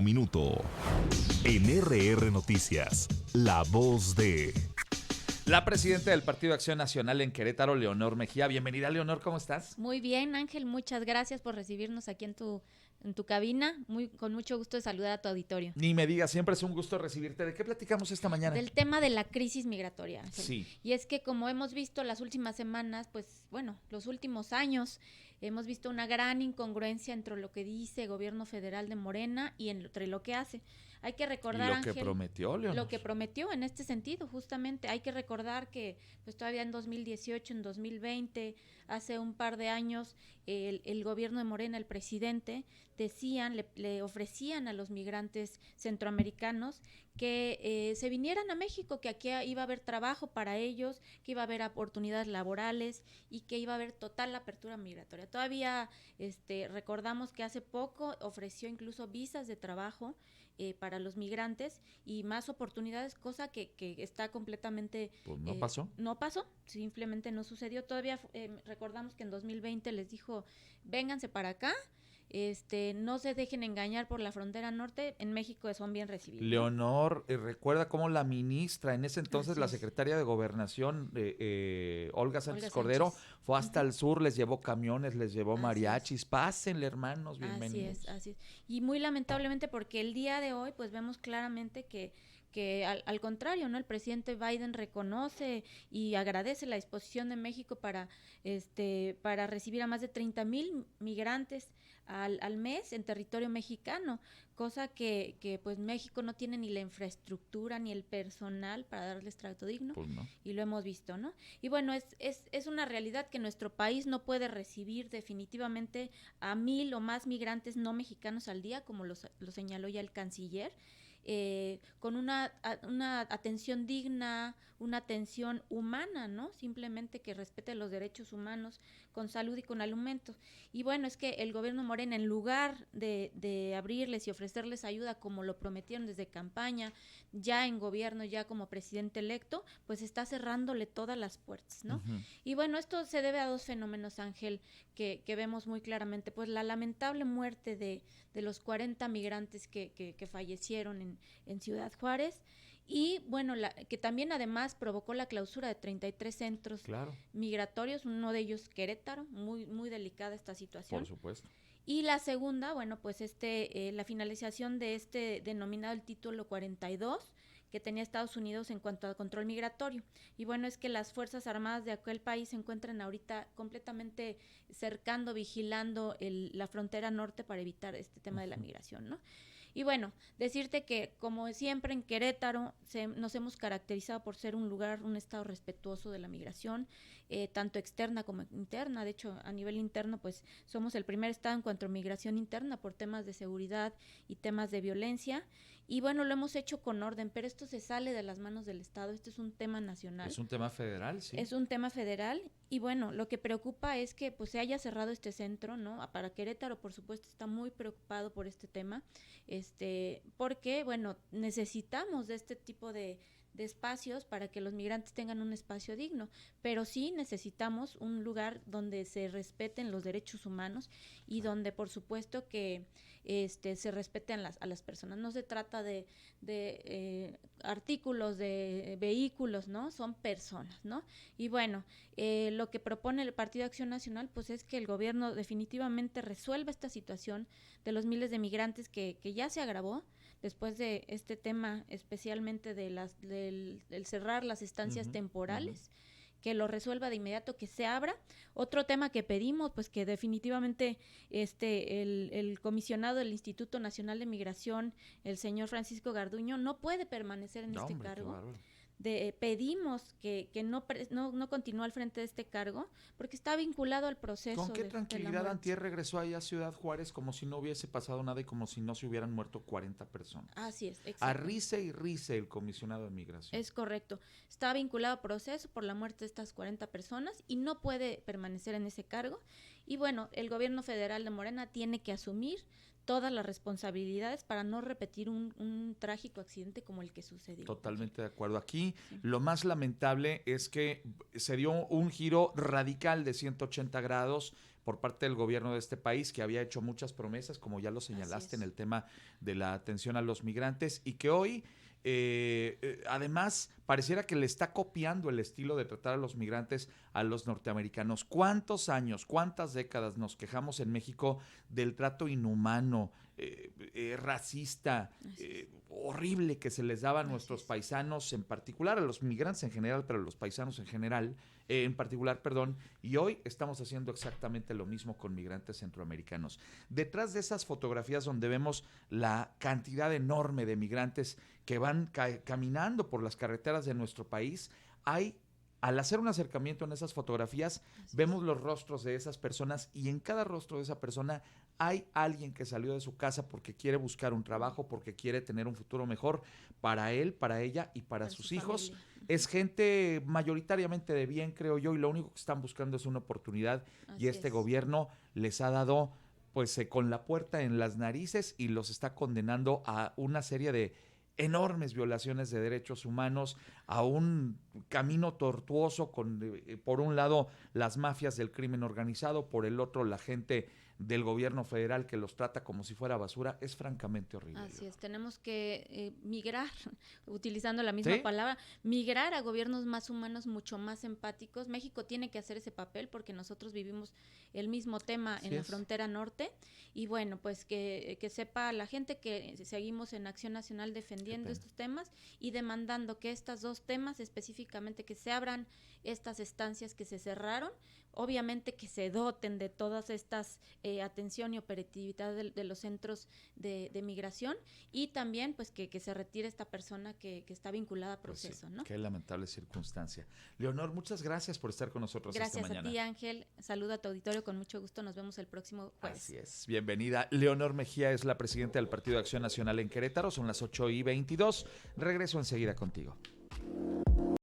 minuto. En RR Noticias, la voz de... La presidenta del Partido de Acción Nacional en Querétaro, Leonor Mejía. Bienvenida, Leonor, ¿cómo estás? Muy bien, Ángel, muchas gracias por recibirnos aquí en tu cabina. Con mucho gusto de saludar a tu auditorio. Ni me digas, siempre es un gusto recibirte. ¿De qué platicamos esta mañana? Del tema de la crisis migratoria, Ángel. Sí. Y es que como hemos visto las últimas semanas, pues bueno, los últimos años, hemos visto una gran incongruencia entre lo que dice el gobierno federal de Morena y entre lo que hace. Hay que recordar, ¿Y lo Ángel, que prometió, Leonor? Lo que prometió en este sentido, justamente. Hay que recordar que pues todavía en 2018, en 2020, hace un par de años, el gobierno de Morena, el presidente, le ofrecían a los migrantes centroamericanos que se vinieran a México, que aquí iba a haber trabajo para ellos, que iba a haber oportunidades laborales y que iba a haber total apertura migratoria. Todavía recordamos que hace poco ofreció incluso visas de trabajo para los migrantes y más oportunidades, cosa que está completamente... Pues no pasó. No pasó, simplemente no sucedió. Todavía recordamos que en 2020 les dijo, vénganse para acá, no se dejen engañar por la frontera norte, en México son bien recibidos. Leonor, recuerda cómo la ministra, en ese entonces Así la es. secretaria de Gobernación, Olga Sánchez Cordero, fue hasta el sur, les llevó camiones, les llevó mariachis. Pásenle, hermanos, bienvenidos. Así es. Y muy lamentablemente porque el día de hoy pues vemos claramente que al contrario, ¿no? El presidente Biden reconoce y agradece la disposición de México para recibir a más de 30,000 migrantes al mes en territorio mexicano, cosa que pues México no tiene ni la infraestructura ni el personal para darles trato digno. Pues no. Y lo hemos visto, ¿no? Y bueno, es una realidad que nuestro país no puede recibir definitivamente a 1,000 o más migrantes no mexicanos al día, como lo señaló ya el canciller. Con una atención digna, una atención humana, ¿no? Simplemente que respete los derechos humanos, con salud y con alimentos. Y bueno, es que el gobierno Morena, en lugar de abrirles y ofrecerles ayuda como lo prometieron desde campaña, ya en gobierno, ya como presidente electo, pues está cerrándole todas las puertas, ¿no? Uh-huh. Y bueno, esto se debe a dos fenómenos, Ángel, que vemos muy claramente. Pues la lamentable muerte de los 40 migrantes que fallecieron en Ciudad Juárez, y bueno, que también además provocó la clausura de 33 centros migratorios, uno de ellos Querétaro, muy, muy delicada esta situación. Por supuesto. Y la segunda, bueno, pues la finalización de denominado el título 42, que tenía Estados Unidos en cuanto a control migratorio. Y bueno, es que las Fuerzas Armadas de aquel país se encuentran ahorita completamente cercando, vigilando la frontera norte para evitar este tema de la migración, ¿no? Y bueno, decirte que como siempre en Querétaro nos hemos caracterizado por ser un estado respetuoso de la migración, tanto externa como interna. De hecho, a nivel interno, pues somos el primer estado en cuanto a migración interna por temas de seguridad y temas de violencia. Y bueno, lo hemos hecho con orden, pero esto se sale de las manos del Estado. Este es un tema nacional. Es un tema federal, sí. Es un tema federal y bueno, lo que preocupa es que pues se haya cerrado este centro, ¿no? Para Querétaro, por supuesto, está muy preocupado por este tema, porque bueno, necesitamos de este tipo de espacios para que los migrantes tengan un espacio digno, pero sí necesitamos un lugar donde se respeten los derechos humanos y donde por supuesto que se respeten a las personas. No se trata de artículos, de vehículos, ¿no? Son personas, ¿no? Y bueno, lo que propone el Partido de Acción Nacional pues es que el gobierno definitivamente resuelva esta situación de los miles de migrantes que ya se agravó después de este tema, especialmente del cerrar las estancias temporales, que lo resuelva de inmediato, que se abra. Otro tema que pedimos, pues que definitivamente el comisionado del Instituto Nacional de Migración, el señor Francisco Garduño, no puede permanecer en este cargo. Pedimos que no continúe al frente de este cargo porque está vinculado al proceso. ¿Con qué tranquilidad antier regresó ahí a Ciudad Juárez como si no hubiese pasado nada y como si no se hubieran muerto 40 personas? Así es, exacto. A risa y risa el comisionado de migración. Es correcto. Está vinculado al proceso por la muerte de estas 40 personas y no puede permanecer en ese cargo. Y bueno, el gobierno federal de Morena tiene que asumir todas las responsabilidades para no repetir un trágico accidente como el que sucedió. Totalmente de acuerdo. Aquí lo más lamentable es que se dio un giro radical de 180 grados por parte del gobierno de este país, que había hecho muchas promesas, como ya lo señalaste, en el tema de la atención a los migrantes, y que hoy además pareciera que le está copiando el estilo de tratar a los migrantes a los norteamericanos. ¿Cuántos años, cuántas décadas nos quejamos en México del trato inhumano, racista, horrible que se les daba a nuestros paisanos, en particular a los migrantes en general, pero a los paisanos en particular, y hoy estamos haciendo exactamente lo mismo con migrantes centroamericanos. Detrás de esas fotografías donde vemos la cantidad enorme de migrantes que van caminando por las carreteras de nuestro país, al hacer un acercamiento en esas fotografías, vemos los rostros de esas personas, y en cada rostro de esa persona hay alguien que salió de su casa porque quiere buscar un trabajo, porque quiere tener un futuro mejor para él, para ella y para sus hijos. Familia. Es gente mayoritariamente de bien, creo yo, y lo único que están buscando es una oportunidad. Así y este gobierno les ha dado pues con la puerta en las narices y los está condenando a una serie de enormes violaciones de derechos humanos, a un camino tortuoso con, por un lado, las mafias del crimen organizado, por el otro, la gente del gobierno federal que los trata como si fuera basura. Es francamente horrible. Así es, tenemos que migrar, utilizando la misma palabra, migrar a gobiernos más humanos, mucho más empáticos. México tiene que hacer ese papel porque nosotros vivimos el mismo tema en la frontera norte, y bueno, pues que sepa la gente que seguimos en Acción Nacional defendiendo estos temas y demandando que estos dos temas específicamente, que se abran estas estancias que se cerraron, obviamente que se doten de todas estas atención y operatividad de los centros de migración, y también pues que se retire esta persona que está vinculada a proceso, pues sí, ¿no? Qué lamentable circunstancia. Leonor, muchas gracias por estar con nosotros esta mañana. Gracias a ti, Ángel. Saludo a tu auditorio con mucho gusto. Nos vemos el próximo jueves. Así es. Bienvenida. Leonor Mejía es la presidenta del Partido de Acción Nacional en Querétaro. Son las 8:22. Regreso enseguida contigo.